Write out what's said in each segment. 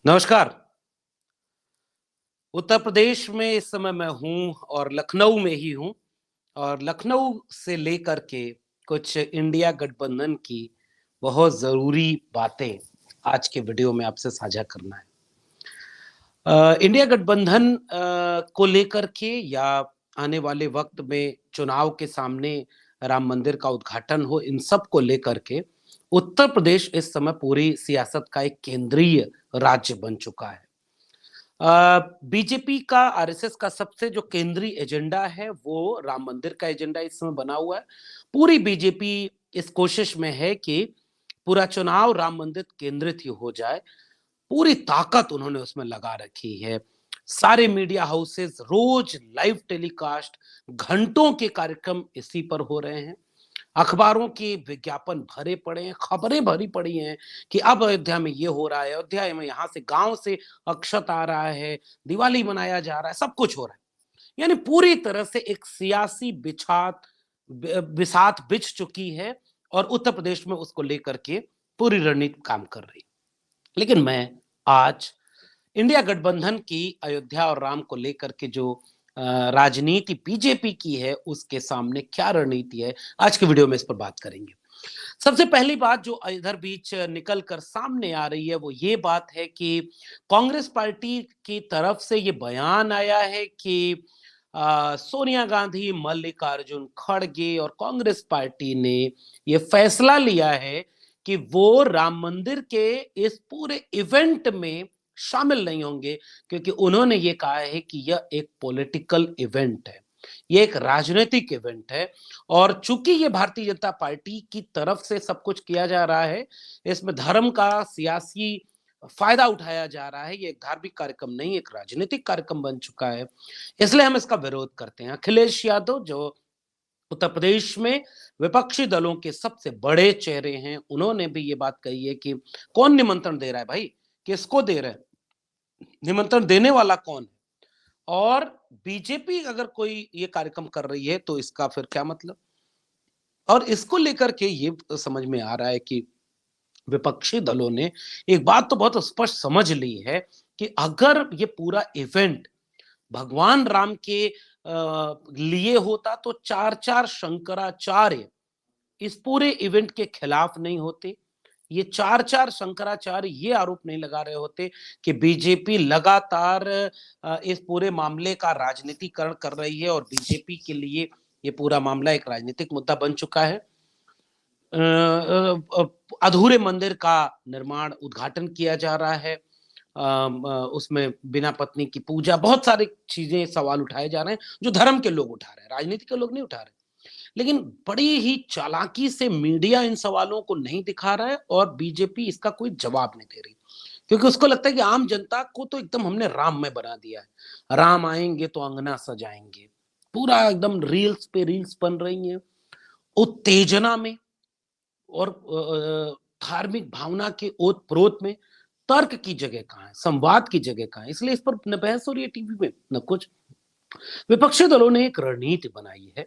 नमस्कार। उत्तर प्रदेश में इस समय मैं हूँ और लखनऊ में ही हूँ और लखनऊ से लेकर के कुछ इंडिया गठबंधन की बहुत ज़रूरी बातें आज के वीडियो में आपसे साझा करना है। इंडिया गठबंधन को लेकर के या आने वाले वक्त में चुनाव के सामने राम मंदिर का उद्घाटन हो, इन सब को लेकर के उत्तर प्रदेश इस समय पूरी सियासत का एक केंद्रीय राज्य बन चुका है। बीजेपी का आरएसएस का सबसे जो केंद्रीय एजेंडा है वो राम मंदिर का एजेंडा इस समय बना हुआ है। पूरी बीजेपी इस कोशिश में है कि पूरा चुनाव राम मंदिर केंद्रित ही हो जाए। पूरी ताकत उन्होंने उसमें लगा रखी है। सारे मीडिया हाउसेस रोज लाइव टेलीकास्ट, घंटों के कार्यक्रम इसी पर हो रहे हैं। अखबारों के विज्ञापन भरे पड़े हैं, खबरें भरी पड़ी हैं कि अब अयोध्या में ये हो रहा है, अयोध्या में यहाँ से गांव से अक्षत आ रहा है, दिवाली मनाया जा रहा है, सब कुछ हो रहा है। यानी पूरी तरह से एक सियासी बिसात बिछ चुकी है और उत्तर प्रदेश में उसको लेकर के पूरी रणनीति काम कर रही है। लेकिन मैं आज इंडिया गठबंधन की अयोध्या और राम को लेकर के जो राजनीति बीजेपी की है उसके सामने क्या रणनीति है, आज के वीडियो में इस पर बात करेंगे। सबसे पहली बात जो इधर बीच निकल कर सामने आ रही है वो ये बात है कि कांग्रेस पार्टी की तरफ से ये बयान आया है कि सोनिया गांधी, मल्लिकार्जुन खड़गे और कांग्रेस पार्टी ने ये फैसला लिया है कि वो राम मंदिर के इस पूरे इवेंट में शामिल नहीं होंगे, क्योंकि उन्होंने ये कहा है कि यह एक पॉलिटिकल इवेंट है, ये एक राजनीतिक इवेंट है और चूंकि ये भारतीय जनता पार्टी की तरफ से सब कुछ किया जा रहा है, इसमें धर्म का सियासी फायदा उठाया जा रहा है, ये एक धार्मिक कार्यक्रम नहीं, एक राजनीतिक कार्यक्रम बन चुका है, इसलिए हम इसका विरोध करते हैं। अखिलेश यादव जो उत्तर प्रदेश में विपक्षी दलों के सबसे बड़े चेहरे हैं, उन्होंने भी ये बात कही है कि कौन निमंत्रण दे रहा है भाई, किसको दे रहे हैं, निमंत्रण देने वाला कौन है, और बीजेपी अगर कोई ये कार्यक्रम कर रही है तो इसका फिर क्या मतलब। और इसको लेकर के ये समझ में आ रहा है कि विपक्षी दलों ने एक बात तो बहुत स्पष्ट समझ ली है कि अगर ये पूरा इवेंट भगवान राम के लिए होता तो चार चार शंकराचार्य इस पूरे इवेंट के खिलाफ नहीं होते। ये चार चार शंकराचार्य ये आरोप नहीं लगा रहे होते कि बीजेपी लगातार इस पूरे मामले का राजनीतिकरण कर रही है और बीजेपी के लिए ये पूरा मामला एक राजनीतिक मुद्दा बन चुका है। अधूरे मंदिर का निर्माण उद्घाटन किया जा रहा है, उसमें बिना पत्नी की पूजा, बहुत सारी चीजें सवाल उठाए जा रहे हैं जो धर्म के लोग उठा रहे हैं, राजनीति के लोग नहीं उठा रहे। लेकिन बड़ी ही चालाकी से मीडिया इन सवालों को नहीं दिखा रहा है और बीजेपी इसका कोई जवाब नहीं दे रही, क्योंकि उसको लगता है कि आम जनता को तो एकदम हमने राम में बना दिया है, राम आएंगे तो अंगना सजाएंगे, पूरा एकदम रील्स पे रील्स बन रही हैं उत्तेजना में और धार्मिक भावना के ओत प्रोत में। तर्क की जगह कहाँ है, संवाद की जगह कहाँ है, इसलिए इस पर न बहस हो रही है टीवी में न कुछ। विपक्षी दलों ने एक रणनीति बनाई है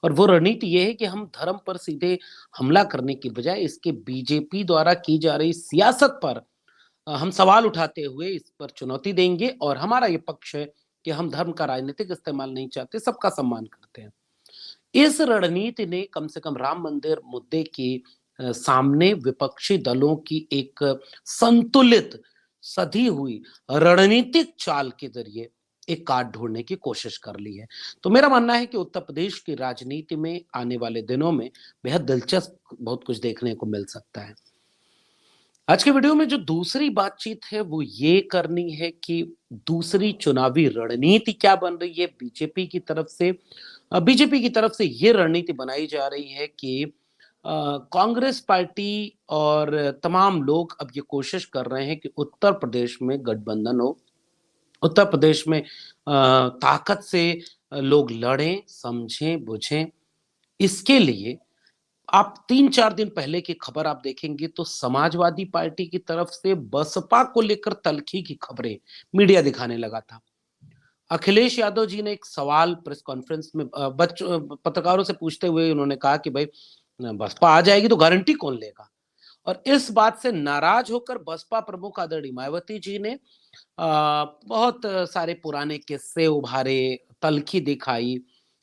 और वो रणनीति ये है कि हम धर्म पर सीधे हमला करने की बजाय इसके बीजेपी द्वारा की जा रही सियासत पर हम सवाल उठाते हुए इस पर चुनौती देंगे और हमारा ये पक्ष है कि हम धर्म का राजनीतिक इस्तेमाल नहीं चाहते, सबका सम्मान करते हैं। इस रणनीति ने कम से कम राम मंदिर मुद्दे के सामने विपक्षी दलों की एक संतुलित सधी हुई रणनीतिक चाल के जरिए एक काट ढूंढने की कोशिश कर ली है। तो मेरा मानना है कि उत्तर प्रदेश की राजनीति में आने वाले दिनों में बेहद दिलचस्प बहुत कुछ देखने को मिल सकता है। आज के वीडियो में जो दूसरी बातचीत है वो ये करनी है कि दूसरी चुनावी रणनीति क्या बन रही है बीजेपी की तरफ से। बीजेपी की तरफ से ये रणनीति बनाई जा रही है कि कांग्रेस पार्टी और तमाम लोग अब ये कोशिश कर रहे हैं कि उत्तर प्रदेश में गठबंधन हो, उत्तर प्रदेश में ताकत से लोग लड़ें, समझें, बुझें। इसके लिए आप 3-4 दिन पहले की खबर आप देखेंगे तो समाजवादी पार्टी की तरफ से बसपा को लेकर तल्खी की खबरें मीडिया दिखाने लगा था। अखिलेश यादव जी ने एक सवाल प्रेस कॉन्फ्रेंस में पत्रकारों से पूछते हुए उन्होंने कहा कि भाई बसपा आ जाएगी तो गारंटी कौन लेगा? और इस बात से नाराज होकर बसपा प्रमुख आदरणीय मायावती जी ने बहुत सारे पुराने किस्से उभारे, तल्खी दिखाई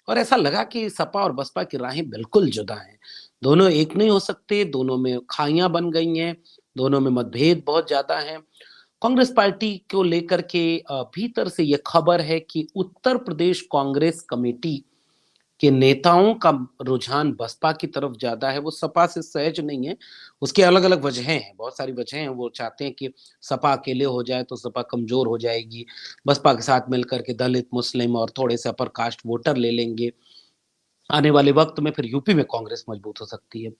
और ऐसा लगा कि सपा और बसपा की राहें बिल्कुल जुदा हैं। दोनों एक नहीं हो सकते, दोनों में खाइयाँ बन गई हैं, दोनों में मतभेद बहुत ज़्यादा हैं। कांग्रेस पार्टी को लेकर के भीतर से ये खबर है कि उत्तर प्रदेश कांग्रेस कमेटी के नेताओं का रुझान बसपा की तरफ ज़्यादा है, वो सपा से सहज नहीं है। उसकी अलग-अलग वजहें हैं, बहुत सारी वजहें हैं। वो चाहते हैं कि सपा अकेले हो जाए तो सपा कमज़ोर हो जाएगी। बसपा के साथ मिलकर के दलित, मुस्लिम और थोड़े से अपर कास्ट वोटर ले लेंगे। आने वाले वक़्त में फिर यूपी में कांग्रेस मजबूत हो सकती है।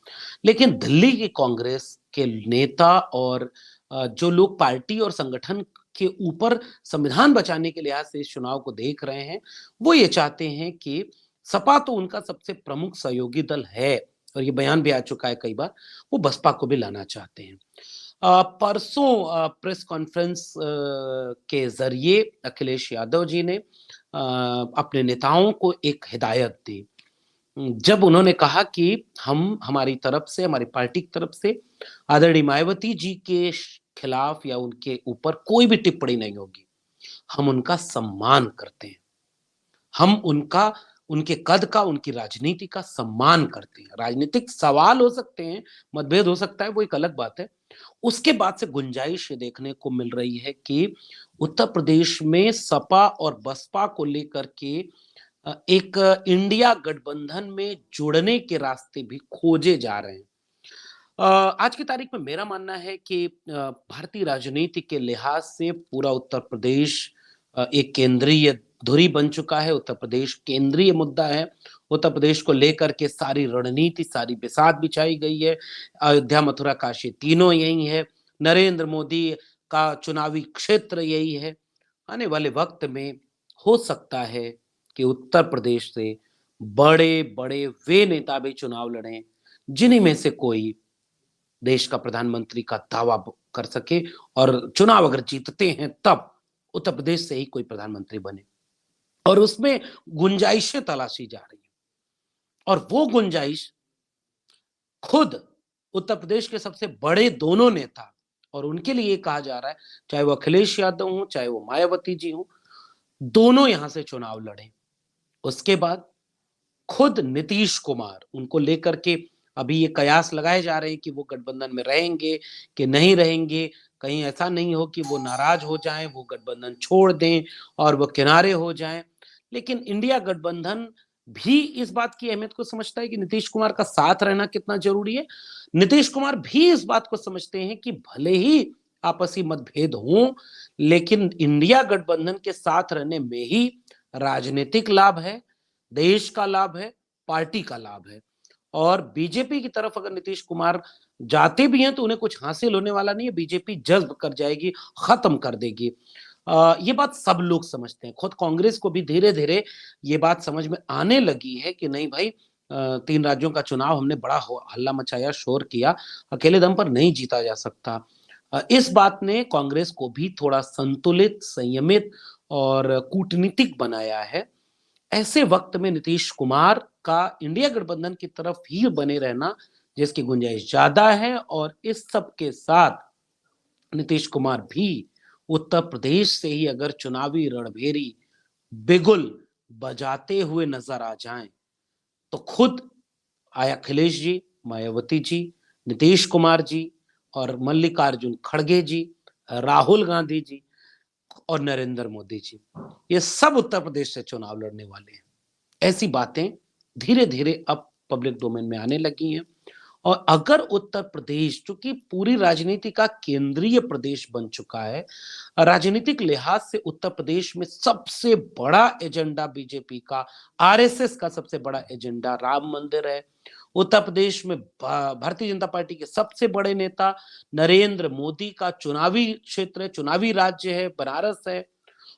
लेकिन दिल्ली की कांग्रेस के नेता और जो लोग पार्टी और संगठन के ऊपर संविधान बचाने के लिहाज से इस चुनाव को देख रहे हैं, वो ये चाहते हैं कि सपा तो उनका सबसे प्रमुख सहयोगी दल है और ये बयान भी आ चुका है कई बार, वो बसपा को भी लाना चाहते हैं। परसों प्रेस कॉन्फ्रेंस के ज़रिए अखिलेश यादव जी ने अपने नेताओं को एक हिदायत दी। जब उन्होंने कहा कि हम हमारी तरफ से, हमारी पार्टी की तरफ से आदरणीय मायावती जी के खिलाफ या उनके ऊपर कोई भी टिप्पणी नहीं होगी। हम उनका सम्मान करते हैं। हम उनका उनके कद का, उनकी राजनीति का सम्मान करते हैं। राजनीतिक सवाल हो सकते हैं, मतभेद हो सकता है, वो एक अलग बात है। उसके बाद से गुंजाइश ये देखने को मिल रही है कि उत्तर प्रदेश में सपा और बसपा को लेकर के एक इंडिया गठबंधन में जुड़ने के रास्ते भी खोजे जा रहे हैं। आज की तारीख में मेरा मानना है कि भारतीय राजनीति के लिहाज से पूरा उत्तर प्रदेश एक केंद्रीय धुरी बन चुका है। उत्तर प्रदेश केंद्रीय मुद्दा है। उत्तर प्रदेश को लेकर के सारी रणनीति, सारी बिसात बिछाई गई है। अयोध्या, मथुरा, काशी तीनों यही है। नरेंद्र मोदी का चुनावी क्षेत्र यही है। आने वाले वक्त में हो सकता है कि उत्तर प्रदेश से बड़े-बड़े वे नेता भी चुनाव लड़ें, जिन्हीं में से कोई देश का प्रधानमंत्री का दावा कर सके और चुनाव अगर जीतते हैं तब उत्तर प्रदेश से ही कोई प्रधानमंत्री बने और उसमें गुंजाइशें तलाशी जा रही हैं और वो गुंजाइश खुद उत्तर प्रदेश के सबसे बड़े दोनों नेता और उनके लिए कहा जा रहा है, चाहे वो अखिलेश यादव हों, चाहे वो मायावती जी हों, दोनों यहां से चुनाव लड़े। उसके बाद खुद नीतीश कुमार उनको लेकर के अभी ये कयास लगाए जा रहे हैं कि वो गठबंधन में रहेंगे कि नहीं रहेंगे, कहीं ऐसा नहीं हो कि वो नाराज हो जाएं, वो गठबंधन छोड़ दें और वो किनारे हो जाएं। लेकिन इंडिया गठबंधन भी इस बात की अहमियत को समझता है कि नीतीश कुमार का साथ रहना कितना जरूरी है। नीतीश कुमार भी इस बात को समझते हैं कि भले ही आपसी मतभेद हों, लेकिन इंडिया गठबंधन के साथ रहने में ही राजनीतिक लाभ है, देश का लाभ है, पार्टी का लाभ है और बीजेपी की तरफ अगर नीतीश कुमार जाते भी हैं तो उन्हें कुछ हासिल होने वाला नहीं है। बीजेपी जज्ब कर जाएगी, खत्म कर देगी। ये बात सब लोग समझते हैं। खुद कांग्रेस को भी धीरे-धीरे ये बात समझ में आने लगी है कि नहीं भाई, 3 राज्यों का चुनाव हमने बड़ा हल्ला मचाया, शोर किया, अकेले दम पर नहीं जीता जा सकता। इस बात ने कांग्रेस को भी थोड़ा संतुलित, संयमित और कूटनीतिक बनाया है। ऐसे वक्त में नीतीश कुमार का इंडिया गठबंधन की तरफ ही बने रहना जिसकी गुंजाइश ज्यादा है और इस सब के साथ नीतीश कुमार भी उत्तर प्रदेश से ही अगर चुनावी रणभेरी बिगुल बजाते हुए नजर आ जाएं तो खुद अखिलेश जी, मायावती जी, नीतीश कुमार जी और मल्लिकार्जुन खड़गे जी, राहुल गांधी जी और नरेंद्र मोदी जी, ये सब उत्तर प्रदेश से चुनाव लड़ने वाले हैं। ऐसी बातें धीरे-धीरे अब पब्लिक डोमेन में आने लगी हैं और अगर उत्तर प्रदेश चूँकि पूरी राजनीति का केंद्रीय प्रदेश बन चुका है, राजनीतिक लिहाज से उत्तर प्रदेश में सबसे बड़ा एजेंडा बीजेपी का, आरएसएस का सबसे बड़ा एजेंडा राम मंदिर है। उत्तर प्रदेश में भारतीय जनता पार्टी के सबसे बड़े नेता नरेंद्र मोदी का चुनावी क्षेत्र है, चुनावी राज्य है, बनारस है।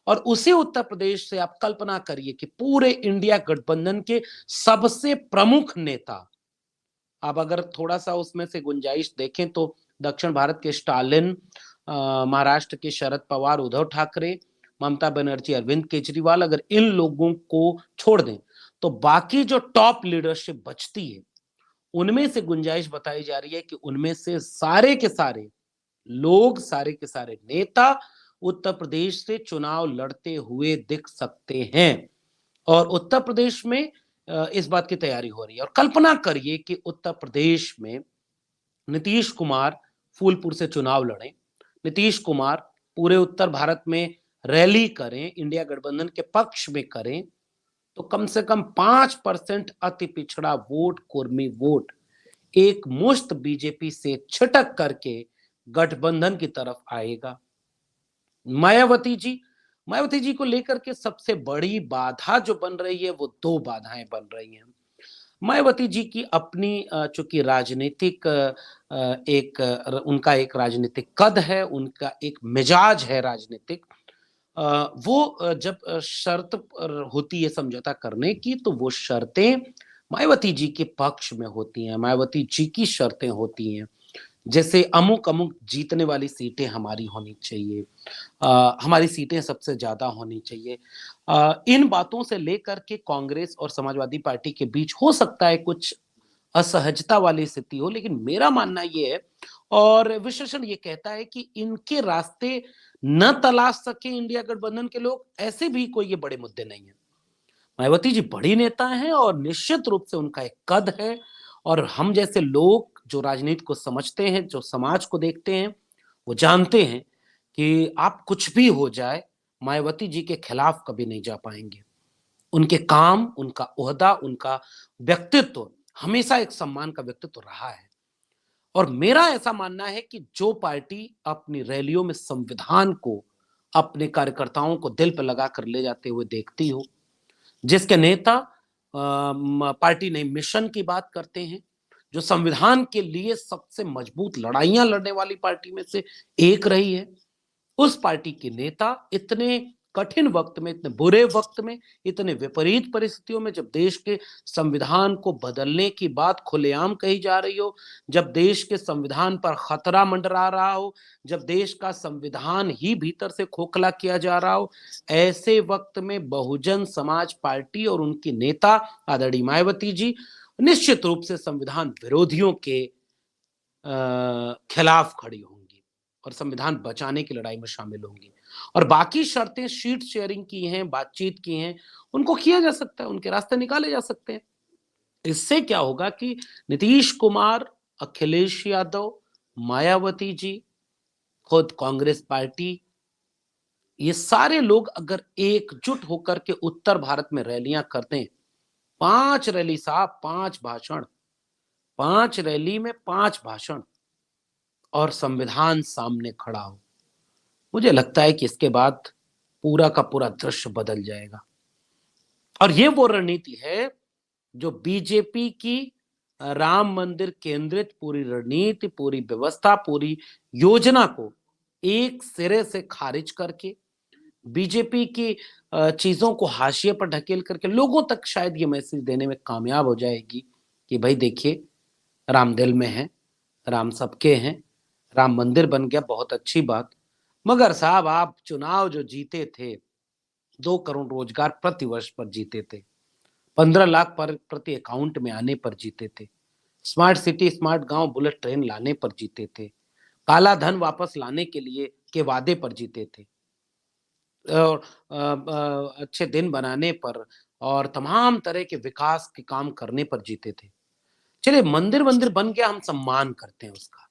और उसी उत्तर प्रदेश से आप कल्पना करिए कि पूरे इंडिया गठबंधन के सबसे प्रमुख नेता, आप अगर थोड़ा-सा उसमें से गुंजाइश देखें तो दक्षिण भारत के स्टालिन, महाराष्ट्र के शरद पवार, उद्धव ठाकरे, ममता बनर्जी, अरविंद केजरीवाल, अगर इन लोगों को छोड़ दें, तो बाकी जो टॉप लीडरशिप बचती है, उनमें से गुंजाइश बताई जा रही है कि उनमें से सारे के सारे लोग, सारे के सारे नेता उत्तर प्रदेश से चुनाव लड़ते हुए दिख सकते हैं। और उत्तर प्रदेश में इस बात की तैयारी हो रही है। और कल्पना करिए कि उत्तर प्रदेश में नीतीश कुमार फूलपुर से चुनाव लड़ें, नीतीश कुमार पूरे उत्तर भारत में रैली करें, इंडिया गठबंधन के पक्ष में करें, तो कम से कम 5% अति पिछड़ा वोट, कुर्मी वोट एक मुश्त बीजेपी से छिटक करके गठबंधन की तरफ आएगा। मायावती जी, मायावती जी को लेकर के सबसे बड़ी बाधा जो बन रही है, वो दो बाधाएं बन रही हैं। मायावती जी की अपनी चूंकि राजनीतिक उनका एक राजनीतिक कद है, उनका एक मिजाज है राजनीतिक। वो जब शर्त होती है समझौता करने की, तो वो शर्तें मायावती जी के पक्ष में होती हैं, मायावती जी की शर्तें होती हैं। जैसे अमुक अमुक जीतने वाली सीटें हमारी होनी चाहिए, हमारी सीटें सबसे ज्यादा होनी चाहिए। इन बातों से लेकर के कांग्रेस और समाजवादी पार्टी के बीच हो सकता है कुछ असहजता वाली स्थिति हो, लेकिन मेरा मानना ये है और विश्लेषण ये कहता है कि इनके रास्ते न तलाश सके इंडिया गठबंधन के लोग, ऐसे भी कोई ये बड़े मुद्दे नहीं है। मायावती जी बड़ी नेता हैं और निश्चित रूप से उनका एक कद है। और हम जैसे लोग जो राजनीति को समझते हैं, जो समाज को देखते हैं, वो जानते हैं कि आप कुछ भी हो जाए, मायावती जी के खिलाफ कभी नहीं जा पाएंगे। उनके काम, उनका ओहदा, उनका व्यक्तित्व हमेशा एक सम्मान का व्यक्तित्व रहा है। और मेरा ऐसा मानना है कि जो पार्टी अपनी रैलियों में संविधान को अपने कार्यकर्ताओं को दिल पर लगाकर ले जाते हुए देखती हो, जिसके नेता पार्टी ने मिशन की बात करते हैं, जो संविधान के लिए सबसे मजबूत लड़ाइयां लड़ने वाली पार्टी में से एक रही है, उस पार्टी के नेता इतने कठिन वक्त में, इतने बुरे वक्त में, इतने विपरीत परिस्थितियों में, जब देश के संविधान को बदलने की बात खुलेआम कही जा रही हो, जब देश के संविधान पर खतरा मंडरा रहा हो, जब देश का संविधान ही भीतर से खोखला किया जा रहा हो, ऐसे वक्त में बहुजन समाज पार्टी और उनकी नेता आदरणीय मायावती जी निश्चित रूप से संविधान विरोधियों के खिलाफ खड़ी होंगी और संविधान बचाने की लड़ाई में शामिल होंगी। और बाकी शर्तें शीट शेयरिंग की हैं, बातचीत की हैं, उनको किया जा सकता है, उनके रास्ते निकाले जा सकते हैं। इससे क्या होगा कि नीतीश कुमार, अखिलेश यादव, मायावती जी, खुद कांग्रेस पार्टी, ये सारे लोग अगर एकजुट होकर के उत्तर भारत में रैलियां करते हैं, 5 रैली साहब, 5 भाषण, 5 रैली में 5 भाषण, और संविधान सामने खड़ा हो, मुझे लगता है कि इसके बाद पूरा का पूरा दृश्य बदल जाएगा। और ये वो रणनीति है जो बीजेपी की राम मंदिर केंद्रित पूरी रणनीति, पूरी व्यवस्था, पूरी योजना को एक सिरे से खारिज करके, बीजेपी की चीजों को हाशिए पर ढकेल करके लोगों तक शायद ये मैसेज देने में कामयाब हो जाएगी कि भाई देखिए, राम दिल में है, राम सबके हैं, राम मंदिर बन गया, बहुत अच्छी बात। मगर साहब, आप चुनाव जो जीते थे, 2 करोड़ रोजगार प्रति वर्ष पर जीते थे, 15 लाख पर प्रति अकाउंट में आने पर जीते थे, स्मार्ट सिटी, स्मार्ट गांव, बुलेट ट्रेन लाने पर जीते थे, काला धन वापस लाने के लिए के वादे पर जीते थे, और अच्छे दिन बनाने पर और तमाम तरह के विकास के काम करने पर जीते थे। चलिए, मंदिर मंदिर बन गया, हम सम्मान करते हैं उसका।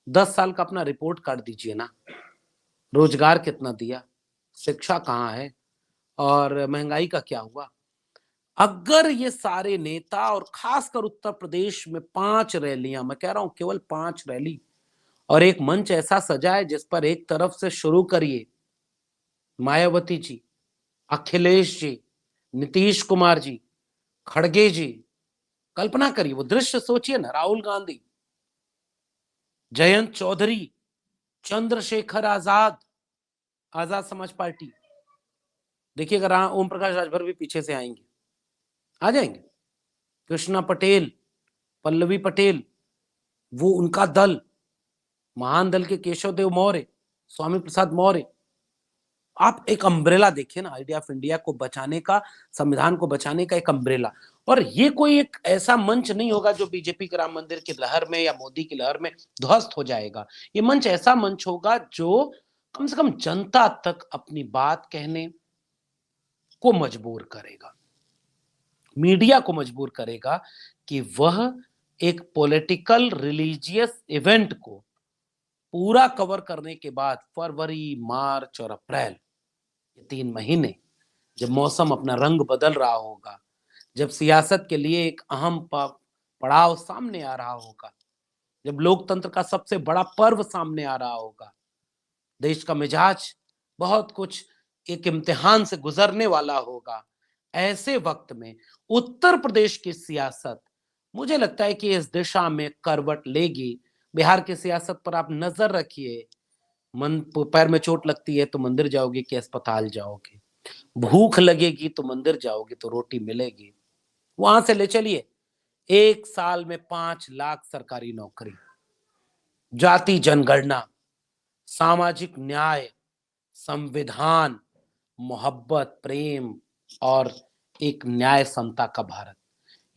10 साल का अपना रिपोर्ट कार्ड दीजिए ना, रोजगार कितना दिया, शिक्षा कहाँ है, और महंगाई का क्या हुआ। अगर ये सारे नेता, और खासकर उत्तर प्रदेश में 5 रैलियां, मैं कह रहा हूं केवल 5 रैली, और एक मंच ऐसा सजा है जिस पर एक तरफ से शुरू करिए मायावती जी, अखिलेश जी, नीतीश कुमार जी, खड़गे जी, कल्पना करिए, वो दृश्य सोचिए ना, राहुल गांधी, जयंत चौधरी, चंद्रशेखर आजाद, आजाद समाज पार्टी, देखिए अगर ओम प्रकाश राजभर भी पीछे से आएंगे, आ जाएंगे, कृष्णा पटेल, पल्लवी पटेल, वो उनका दल, महान दल के केशव देव मौर्य, स्वामी प्रसाद मौर्य, आप एक अम्ब्रेला देखिए ना, आइडिया ऑफ इंडिया को बचाने का, संविधान को बचाने का एक अम्ब्रेला। और ये कोई एक ऐसा मंच नहीं होगा जो बीजेपी के राम मंदिर की लहर में या मोदी की लहर में ध्वस्त हो जाएगा। ये मंच ऐसा मंच होगा जो कम से कम जनता तक अपनी बात कहने को मजबूर करेगा, मीडिया को मजबूर करेगा कि वह एक पॉलिटिकल रिलीजियस इवेंट को पूरा कवर करने के बाद फरवरी, मार्च और अप्रैल, ये 3 महीने जब मौसम अपना रंग बदल रहा होगा, जब सियासत के लिए एक अहम पड़ाव सामने आ रहा होगा, जब लोकतंत्र का सबसे बड़ा पर्व सामने आ रहा होगा, देश का मिजाज बहुत कुछ एक इम्तिहान से गुजरने वाला होगा, ऐसे वक्त में उत्तर प्रदेश की सियासत मुझे लगता है कि इस दिशा में करवट लेगी। बिहार की सियासत पर आप नजर रखिए, मन पैर में चोट लगती है तो मंदिर जाओगे कि अस्पताल जाओगे, भूख लगेगी तो मंदिर जाओगे तो रोटी मिलेगी। वहां से ले चलिए, 1 साल में 5 लाख सरकारी नौकरी, जाति जनगणना, सामाजिक न्याय, संविधान, मोहब्बत, प्रेम और एक न्याय समता का भारत।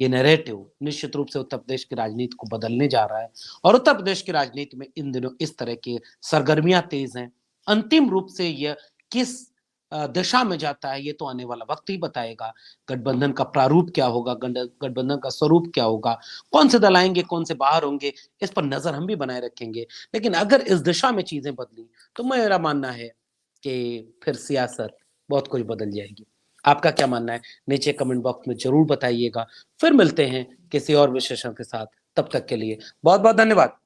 ये नैरेटिव निश्चित रूप से उत्तर प्रदेश की राजनीति को बदलने जा रहा है और उत्तर प्रदेश की राजनीति में इन दिनों इस तरह की सरगर्मियां तेज हैं। अंतिम रूप से यह किस दिशा में जाता है ये तो आने वाला वक्त ही बताएगा। गठबंधन का प्रारूप क्या होगा, गठबंधन का स्वरूप क्या होगा, कौन से दल आएंगे, कौन से बाहर होंगे, इस पर नजर हम भी बनाए रखेंगे। लेकिन अगर इस दिशा में चीजें बदली तो मेरा मानना है कि फिर सियासत बहुत कुछ बदल जाएगी। आपका क्या मानना है नीचे कमेंट बॉक्स में जरूर बताइएगा। फिर मिलते हैं किसी और विशेषण के साथ, तब तक के लिए बहुत बहुत धन्यवाद।